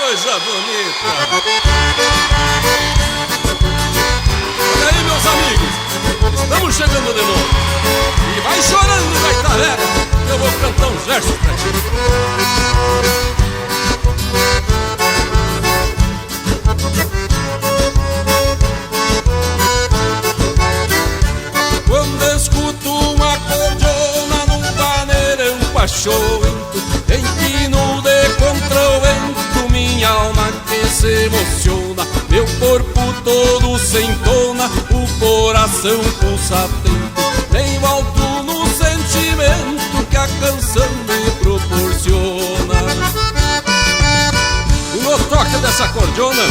coisa bonita! Olha aí, meus amigos, estamos chegando de novo. E vai chorando, gaita velha, eu vou cantar uns versos pra ti. Quando escuto uma cordiona num vaneirão pachoento, empino de contra o vento, minha alma que se emociona, meu corpo todo se entona, o coração pulsa atento, nem volto no sentimento que a canção me proporciona. E no toque dessa cordiona,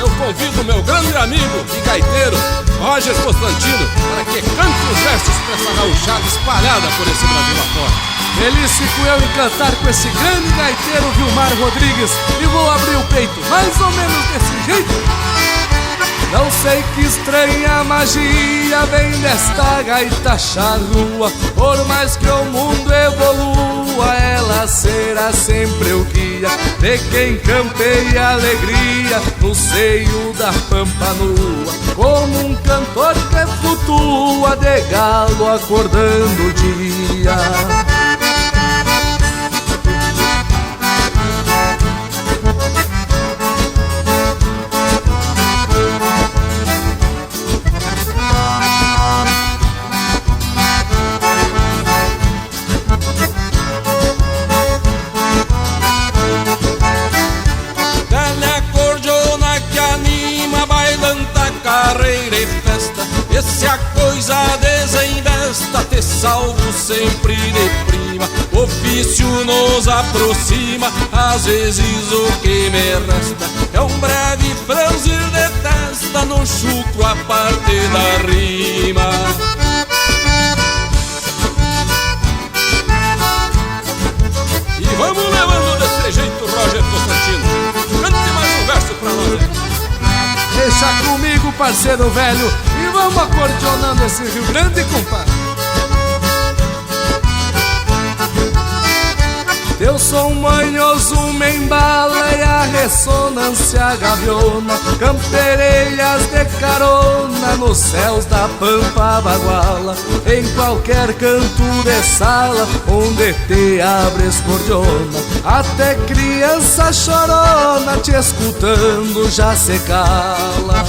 eu convido meu grande amigo e gaiteiro, Roger Constantino, para que cante os versos pra essa gauchada espalhada por esse Brasil afora. Feliz fico eu em cantar com esse grande gaiteiro Vilmar Rodrigues, e vou abrir o peito mais ou menos desse jeito. Não sei que estranha magia vem desta gaita charrua, por mais que o mundo evolua, ela será sempre o guia de quem campeia alegria no seio da pampa nua, como um cantor que flutua de galo acordando o dia. Se a coisa desinvesta, te salvo sempre de prima. Ofício nos aproxima, às vezes o que me resta é um breve franzir de testa no chucro a parte da rima. E vamos levando desse jeito, Roger Constantino. Cante mais um verso pra nós. Deixa comigo, parceiro velho, e vamos acordeonando esse Rio Grande, compadre. Teu som manhoso me embala e a ressonância gaviona, campereias de carona nos céus da pampa baguala, em qualquer canto de sala onde te abres cordiona, até criança chorona te escutando já se cala.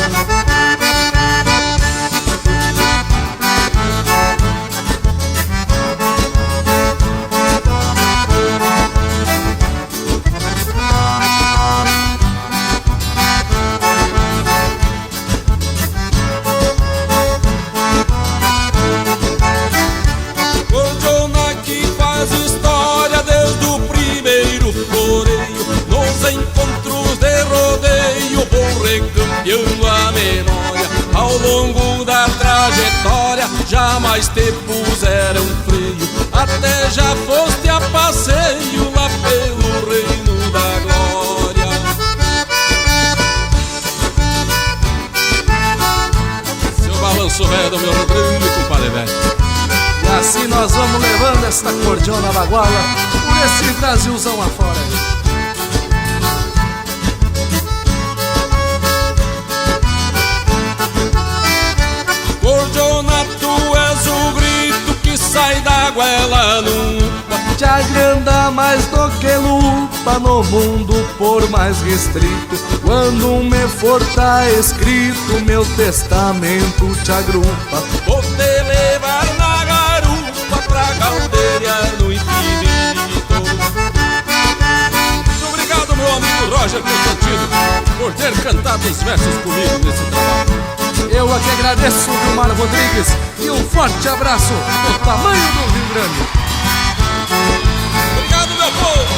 A memória ao longo da trajetória jamais te puseram freio, até já foste a passeio lá pelo reino da glória. Seu balanço velho do meu Rio Grande, compadre velho. E assim nós vamos levando esta cordiona baguala por esse Brasilzão afora. Cordiona, tu és o grito que sai da goela nua, te agranda mais do que lupa no mundo por mais restrito. Quando me for tá escrito, meu testamento te agrupa. Vou te levar na garupa pra galdear no infinito. Muito obrigado, meu amigo Roger Constantino, por ter cantado os versos comigo nesse trabalho. Eu aqui agradeço, Vilmar Rodrigues, e um forte abraço do tamanho do Rio Grande. Obrigado, meu povo!